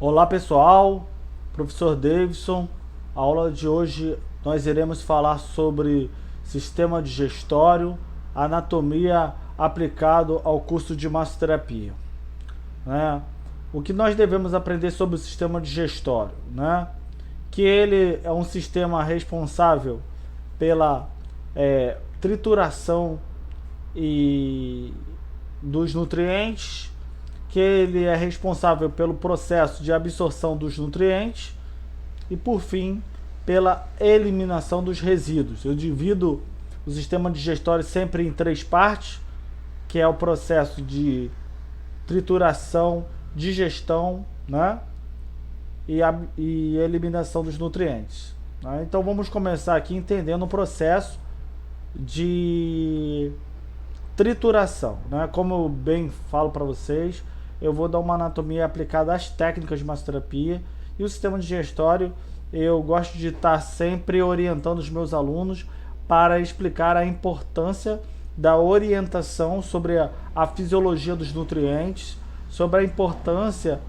Olá pessoal, professor Davidson. A aula de hoje nós iremos falar sobre sistema digestório, anatomia aplicado ao curso de massoterapia, né? O que nós devemos aprender sobre o sistema digestório, né? Que ele é um sistema responsável pela trituração e dos nutrientes, que ele é responsável pelo processo de absorção dos nutrientes e, por fim, pela eliminação dos resíduos. Eu divido o sistema digestório sempre em três partes, que é o processo de trituração, digestão, né? e eliminação dos nutrientes, né? Então vamos começar aqui entendendo o processo de trituração, né? Como eu bem falo para vocês, eu vou dar uma anatomia aplicada às técnicas de massoterapia, e o sistema digestório eu gosto de estar sempre orientando os meus alunos para explicar a importância da orientação sobre a fisiologia dos nutrientes, sobre a importância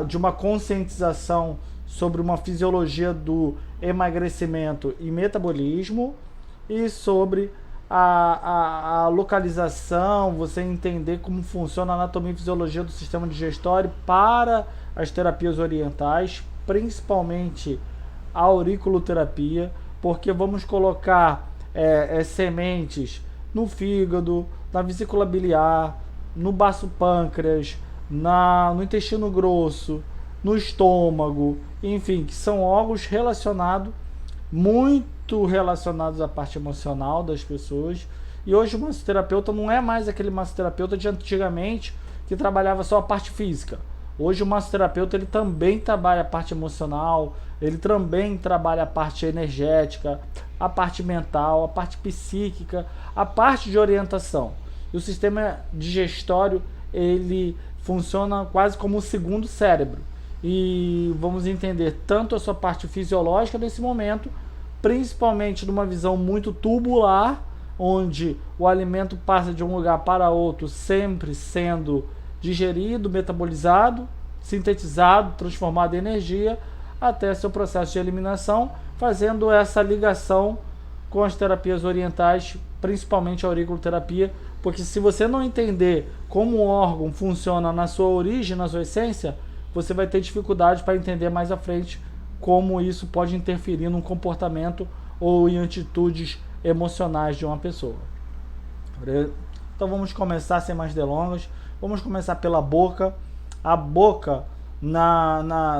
de uma conscientização sobre uma fisiologia do emagrecimento e metabolismo, e sobre a localização, você entender como funciona a anatomia e fisiologia do sistema digestório para as terapias orientais, principalmente a auriculoterapia, porque vamos colocar sementes no fígado, na vesícula biliar, no baço pâncreas, no intestino grosso, no estômago, enfim, que são órgãos muito relacionados à parte emocional das pessoas. E hoje o massoterapeuta não é mais aquele massoterapeuta de antigamente que trabalhava só a parte física. Hoje o massoterapeuta ele também trabalha a parte emocional, ele também trabalha a parte energética, a parte mental, a parte psíquica, a parte de orientação. E o sistema digestório ele funciona quase como um segundo cérebro. E vamos entender tanto a sua parte fisiológica nesse momento, principalmente numa visão muito tubular, onde o alimento passa de um lugar para outro, sempre sendo digerido, metabolizado, sintetizado, transformado em energia, até seu processo de eliminação, fazendo essa ligação com as terapias orientais, principalmente a auriculoterapia, porque se você não entender como o órgão funciona na sua origem, na sua essência, você vai ter dificuldade para entender mais à frente como isso pode interferir no comportamento ou em atitudes emocionais de uma pessoa. Então vamos começar sem mais delongas. Vamos começar pela boca. A boca,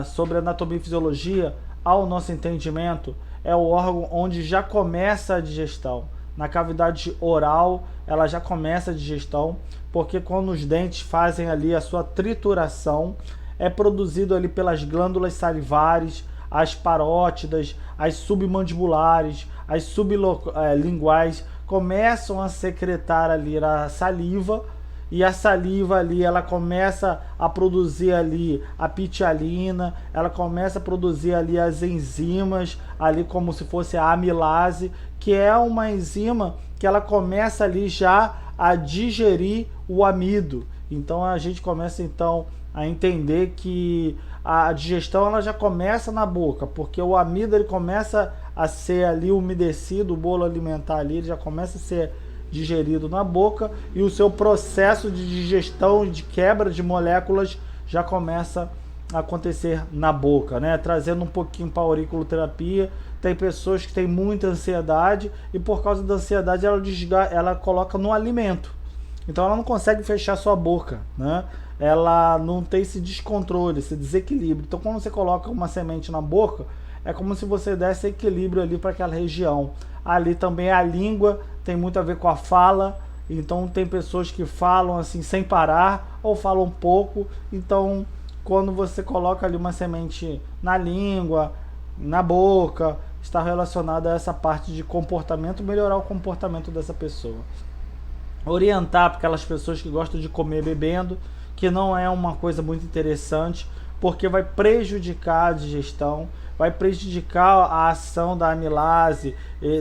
sobre anatomia e fisiologia, ao nosso entendimento, é o órgão onde já começa a digestão. Na cavidade oral, ela já começa a digestão, porque quando os dentes fazem ali a sua trituração, é produzido ali pelas glândulas salivares, as parótidas, as submandibulares, as sublinguais, começam a secretar ali a saliva, e a saliva ali ela começa a produzir ali a pitialina, ela começa a produzir ali as enzimas, ali como se fosse a amilase, que é uma enzima que ela começa ali já a digerir o amido. Então a gente começa então a entender que a digestão ela já começa na boca, porque o amido ele começa a ser ali umedecido, o bolo alimentar ali ele já começa a ser digerido na boca, e o seu processo de digestão, de quebra de moléculas já começa a acontecer na boca, né? Trazendo um pouquinho para a auriculoterapia, tem pessoas que têm muita ansiedade e por causa da ansiedade ela coloca no alimento, então ela não consegue fechar sua boca, né? Ela não tem esse descontrole, esse desequilíbrio. Então quando você coloca uma semente na boca, é como se você desse equilíbrio ali para aquela região. Ali também a língua tem muito a ver com a fala, então tem pessoas que falam assim sem parar ou falam pouco. Então quando você coloca ali uma semente na língua, na boca, está relacionada a essa parte de comportamento, melhorar o comportamento dessa pessoa. Orientar para aquelas pessoas que gostam de comer bebendo, que não é uma coisa muito interessante, porque vai prejudicar a digestão, vai prejudicar a ação da amilase,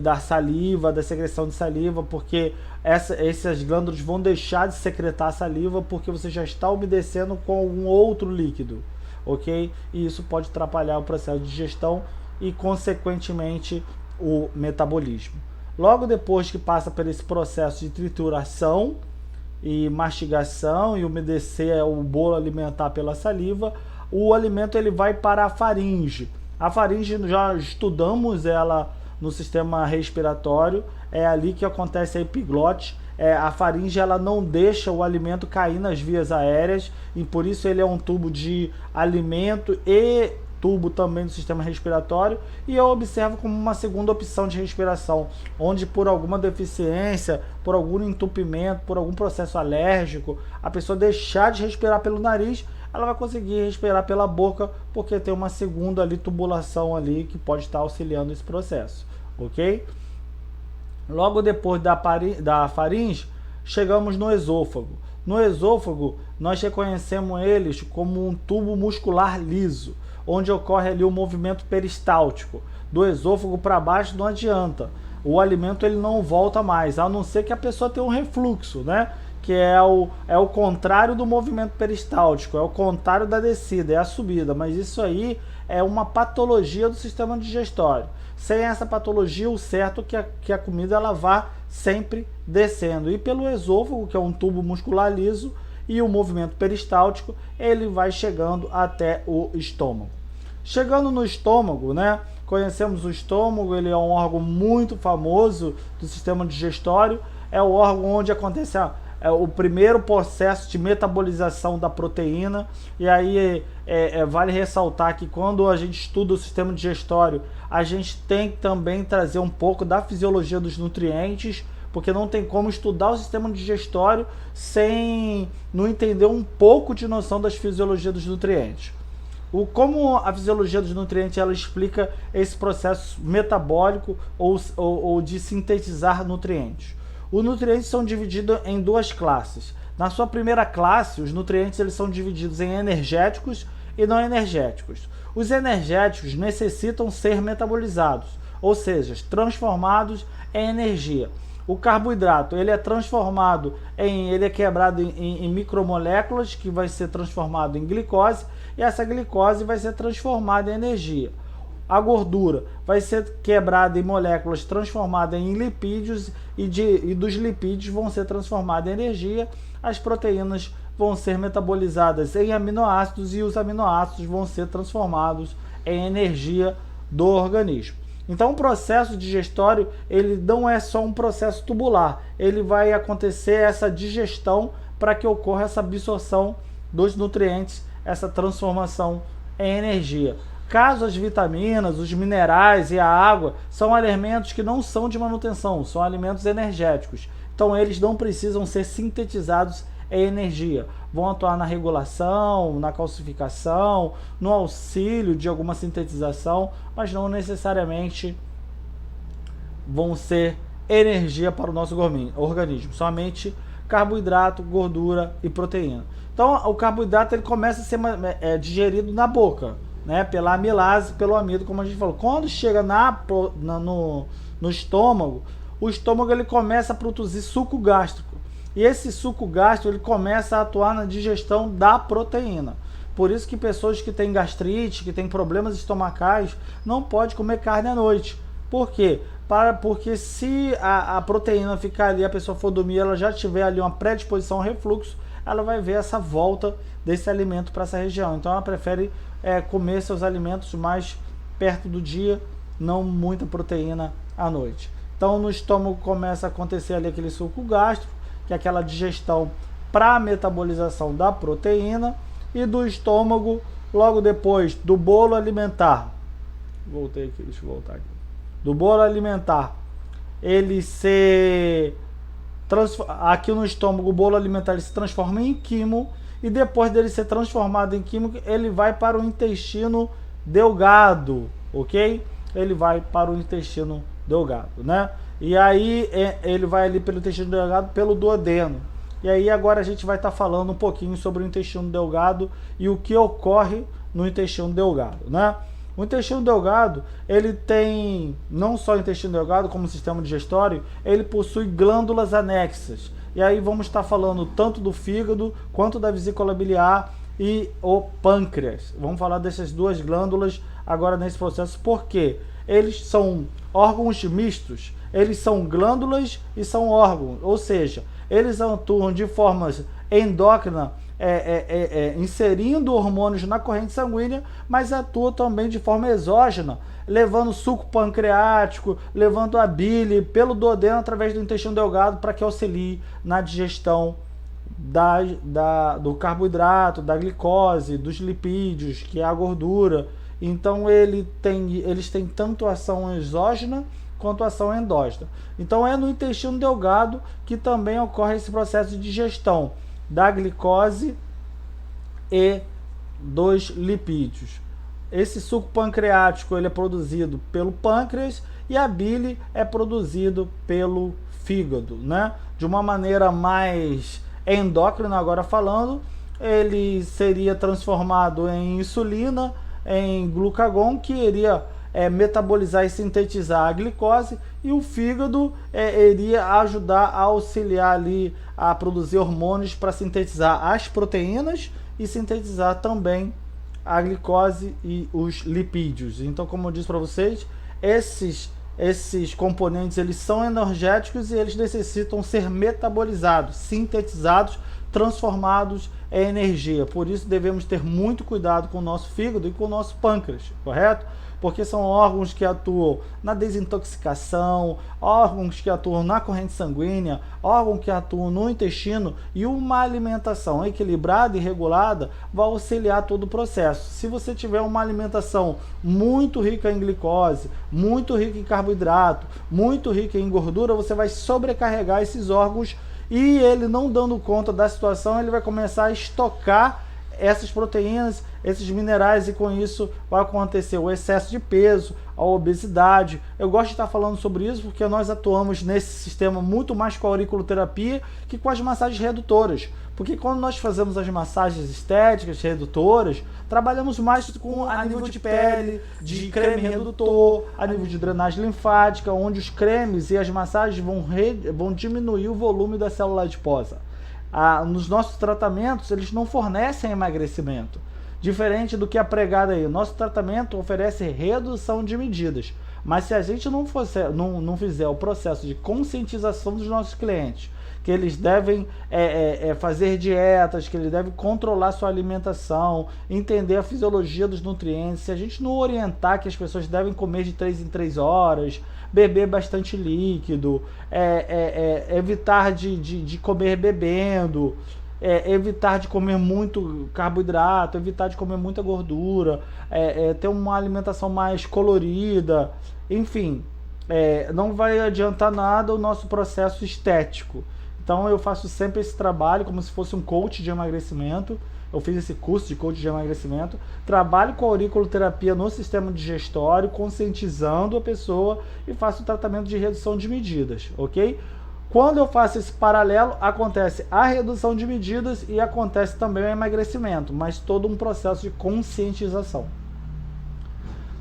da saliva, da secreção de saliva, porque essas glândulas vão deixar de secretar saliva porque você já está umedecendo com um outro líquido. ok? E isso pode atrapalhar o processo de digestão e, consequentemente, o metabolismo. Logo depois que passa por esse processo de trituração e mastigação e umedecer o bolo alimentar pela saliva, o alimento ele vai para a faringe. A faringe, já estudamos ela no sistema respiratório, é ali que acontece a epiglote. A faringe ela não deixa o alimento cair nas vias aéreas e por isso ele é um tubo de alimento e tubo também do sistema respiratório, e eu observo como uma segunda opção de respiração, onde por alguma deficiência, por algum entupimento, por algum processo alérgico, a pessoa deixar de respirar pelo nariz, ela vai conseguir respirar pela boca, porque tem uma segunda ali, tubulação ali, que pode estar auxiliando esse processo, ok? Logo depois da faringe, chegamos no esôfago. No esôfago, nós reconhecemos eles como um tubo muscular liso, onde ocorre ali o movimento peristáltico. Do esôfago para baixo não adianta, o alimento ele não volta mais, a não ser que a pessoa tenha um refluxo, né? Que é o contrário do movimento peristáltico, é o contrário da descida, é a subida, mas isso aí é uma patologia do sistema digestório. Sem essa patologia, o certo é que a comida ela vá sempre descendo. E pelo esôfago, que é um tubo muscular liso, e o movimento peristáltico, ele vai chegando até o estômago. Chegando no estômago, né? Conhecemos o estômago, ele é um órgão muito famoso do sistema digestório, é o órgão onde acontece o primeiro processo de metabolização da proteína, e aí vale ressaltar que quando a gente estuda o sistema digestório, a gente tem que também trazer um pouco da fisiologia dos nutrientes, porque não tem como estudar o sistema digestório sem não entender um pouco de noção das fisiologias dos nutrientes. Como a fisiologia dos nutrientes ela explica esse processo metabólico ou de sintetizar nutrientes. Os nutrientes são divididos em duas classes. Na sua primeira classe, os nutrientes eles são divididos em energéticos e não energéticos. Os energéticos necessitam ser metabolizados, ou seja, transformados em energia. O carboidrato ele é transformado ele é quebrado em micromoléculas, que vai ser transformado em glicose, e essa glicose vai ser transformada em energia. A gordura vai ser quebrada em moléculas transformadas em lipídios e dos lipídios vão ser transformadas em energia. As proteínas vão ser metabolizadas em aminoácidos e os aminoácidos vão ser transformados em energia do organismo. Então o processo digestório ele não é só um processo tubular, ele vai acontecer essa digestão para que ocorra essa absorção dos nutrientes, essa transformação em energia. Caso as vitaminas, os minerais e a água são alimentos que não são de manutenção, são alimentos energéticos. Então eles não precisam ser sintetizados em energia. Vão atuar na regulação, na calcificação, no auxílio de alguma sintetização, mas não necessariamente vão ser energia para o nosso organismo. Somente carboidrato, gordura e proteína. Então o carboidrato ele começa a ser digerido na boca, né, pela amilase, pelo amido, como a gente falou. Quando chega no estômago, o estômago ele começa a produzir suco gástrico. E esse suco gástrico ele começa a atuar na digestão da proteína. Por isso que pessoas que têm gastrite, que têm problemas estomacais, não podem comer carne à noite. Por quê? Porque se a proteína ficar ali, a pessoa for dormir, ela já tiver ali uma predisposição ao refluxo, ela vai ver essa volta desse alimento para essa região. Então ela prefere comer seus alimentos mais perto do dia, não muita proteína à noite. Então no estômago começa a acontecer ali aquele suco gástrico, que é aquela digestão para a metabolização da proteína, e do estômago, logo depois do bolo alimentar, deixa eu voltar aqui, do bolo alimentar, ele aqui no estômago, o bolo alimentar ele se transforma em quimo, e depois dele ser transformado em quimo, ele vai para o intestino delgado, ok? Ele vai para o intestino delgado, né? E aí ele vai ali pelo intestino delgado, pelo duodeno. E aí agora a gente vai estar falando um pouquinho sobre o intestino delgado e o que ocorre no intestino delgado, né? O intestino delgado, ele tem não só o intestino delgado como o sistema digestório, ele possui glândulas anexas. E aí vamos estar falando tanto do fígado quanto da vesícula biliar e o pâncreas. Vamos falar dessas duas glândulas agora nesse processo, porque eles são órgãos mistos, eles são glândulas e são órgãos, ou seja, eles atuam de forma endócrina, inserindo hormônios na corrente sanguínea, mas atuam também de forma exógena, levando suco pancreático, levando a bile pelo duodeno através do intestino delgado para que auxilie na digestão do carboidrato, da glicose, dos lipídios, que é a gordura. Então eles têm tanto ação exógena quanto ação endógena. Então é no intestino delgado que também ocorre esse processo de digestão da glicose e dos lipídios. Esse suco pancreático ele é produzido pelo pâncreas e a bile é produzido pelo fígado, né? De uma maneira mais endócrina, agora falando, ele seria transformado em insulina, em glucagon, que iria metabolizar e sintetizar a glicose, e o fígado iria ajudar a auxiliar ali a produzir hormônios para sintetizar as proteínas e sintetizar também a glicose e os lipídios. Então, como eu disse para vocês, esses componentes eles são energéticos e eles necessitam ser metabolizados, sintetizados, transformados em energia. Por isso devemos ter muito cuidado com o nosso fígado e com o nosso pâncreas, correto? Porque são órgãos que atuam na desintoxicação, órgãos que atuam na corrente sanguínea, órgãos que atuam no intestino, e uma alimentação equilibrada e regulada vai auxiliar todo o processo. Se você tiver uma alimentação muito rica em glicose, muito rica em carboidrato, muito rica em gordura, você vai sobrecarregar esses órgãos e ele, não dando conta da situação, ele vai começar a estocar essas proteínas, esses minerais, e com isso vai acontecer o excesso de peso, a obesidade. Eu gosto de estar falando sobre isso porque nós atuamos nesse sistema muito mais com a auriculoterapia que com as massagens redutoras. Porque quando nós fazemos as massagens estéticas redutoras, trabalhamos mais a nível de pele, de creme redutor, a nível de drenagem linfática, onde os cremes e as massagens vão diminuir o volume da célula adiposa. Nos nossos tratamentos, eles não fornecem emagrecimento. Diferente do que é pregado aí, o nosso tratamento oferece redução de medidas. Mas se a gente não fizer o processo de conscientização dos nossos clientes, que eles devem fazer dietas, que eles devem controlar sua alimentação, entender a fisiologia dos nutrientes, se a gente não orientar que as pessoas devem comer de 3 em 3 horas, beber bastante líquido, evitar de comer bebendo, evitar de comer muito carboidrato, evitar de comer muita gordura, ter uma alimentação mais colorida, enfim, não vai adiantar nada o nosso processo estético. Então eu faço sempre esse trabalho como se fosse um coach de emagrecimento. Eu fiz esse curso de coach de emagrecimento, trabalho com a auriculoterapia no sistema digestório, conscientizando a pessoa, e faço o tratamento de redução de medidas, ok? Quando eu faço esse paralelo, acontece a redução de medidas e acontece também o emagrecimento, mas todo um processo de conscientização.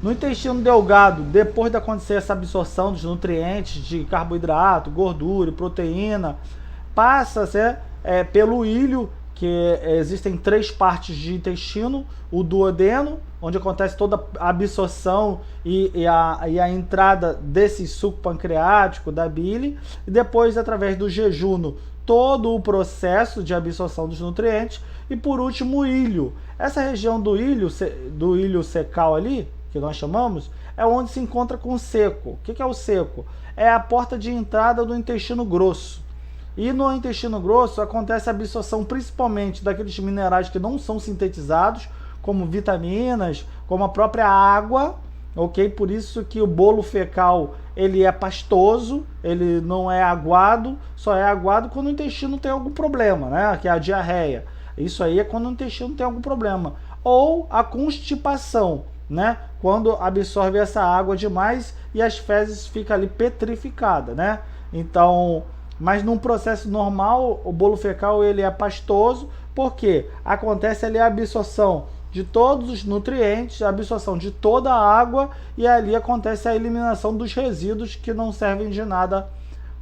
No intestino delgado, depois de acontecer essa absorção dos nutrientes de carboidrato, gordura e proteína, passa-se pelo ilho, que existem 3 partes de intestino: o duodeno, onde acontece toda a absorção e a entrada desse suco pancreático, da bile, e depois, através do jejum, todo o processo de absorção dos nutrientes, e por último o ilho. Essa região do ilho secal ali, que nós chamamos, é onde se encontra com o seco. O que é o seco? É a porta de entrada do intestino grosso. E no intestino grosso acontece a absorção principalmente daqueles minerais que não são sintetizados, como vitaminas, como a própria água, ok? Por isso que o bolo fecal ele é pastoso, ele não é aguado, só é aguado quando o intestino tem algum problema, né? Que é a diarreia. Isso aí é quando o intestino tem algum problema. Ou a constipação, né? Quando absorve essa água demais e as fezes ficam ali petrificadas, né? Então, mas num processo normal, o bolo fecal ele é pastoso, porque acontece ali a absorção de todos os nutrientes, a absorção de toda a água, e ali acontece a eliminação dos resíduos que não servem de nada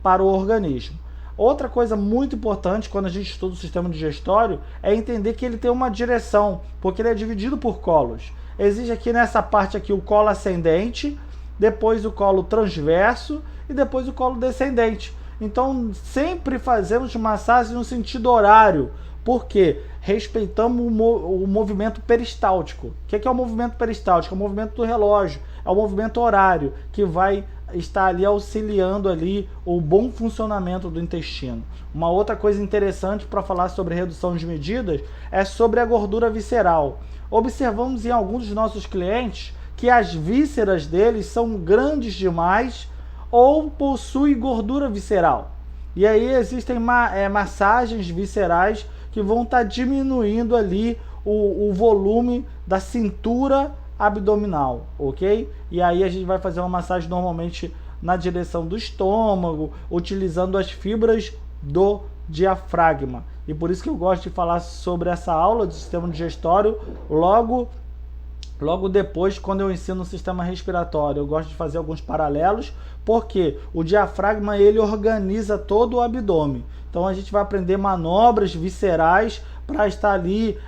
para o organismo. Outra coisa muito importante quando a gente estuda o sistema digestório é entender que ele tem uma direção, porque ele é dividido por colos. Existe aqui nessa parte aqui o colo ascendente, depois o colo transverso e depois o colo descendente. Então sempre fazemos massagem no sentido horário, porque respeitamos o movimento peristáltico. O que é o movimento peristáltico? É o movimento do relógio, é o movimento horário que vai estar ali auxiliando ali o bom funcionamento do intestino. Uma outra coisa interessante para falar sobre redução de medidas é sobre a gordura visceral. Observamos em alguns dos nossos clientes que as vísceras deles são grandes demais ou possuem gordura visceral. E aí existem massagens viscerais que vão estar diminuindo ali o volume da cintura abdominal, ok? E aí a gente vai fazer uma massagem normalmente na direção do estômago, utilizando as fibras do diafragma. E por isso que eu gosto de falar sobre essa aula do sistema digestório logo depois, quando eu ensino o sistema respiratório. Eu gosto de fazer alguns paralelos, porque o diafragma ele organiza todo o abdômen. Então a gente vai aprender manobras viscerais para estar ali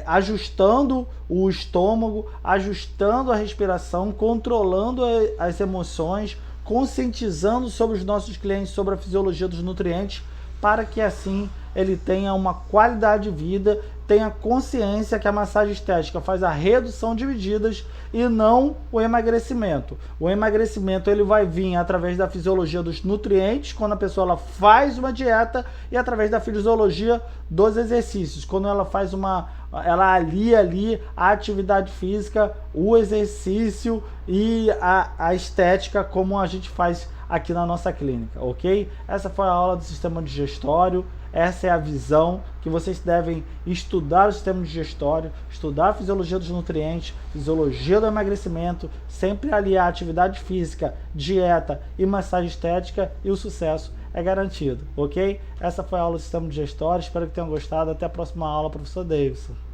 ajustando o estômago, ajustando a respiração, controlando as emoções, conscientizando sobre os nossos clientes sobre a fisiologia dos nutrientes, para que assim ele tenha uma qualidade de vida, tenha consciência que a massagem estética faz a redução de medidas e não o emagrecimento. O emagrecimento ele vai vir através da fisiologia dos nutrientes, quando a pessoa ela faz uma dieta, e através da fisiologia dos exercícios, quando ela faz ela alia ali a atividade física, o exercício e a estética, como a gente faz aqui na nossa clínica, ok? Essa foi a aula do sistema digestório. Essa é a visão que vocês devem estudar o sistema digestório, estudar a fisiologia dos nutrientes, fisiologia do emagrecimento, sempre aliar atividade física, dieta e massagem estética, e o sucesso é garantido, ok? Essa foi a aula do sistema digestório, espero que tenham gostado. Até a próxima aula, professor Davidson.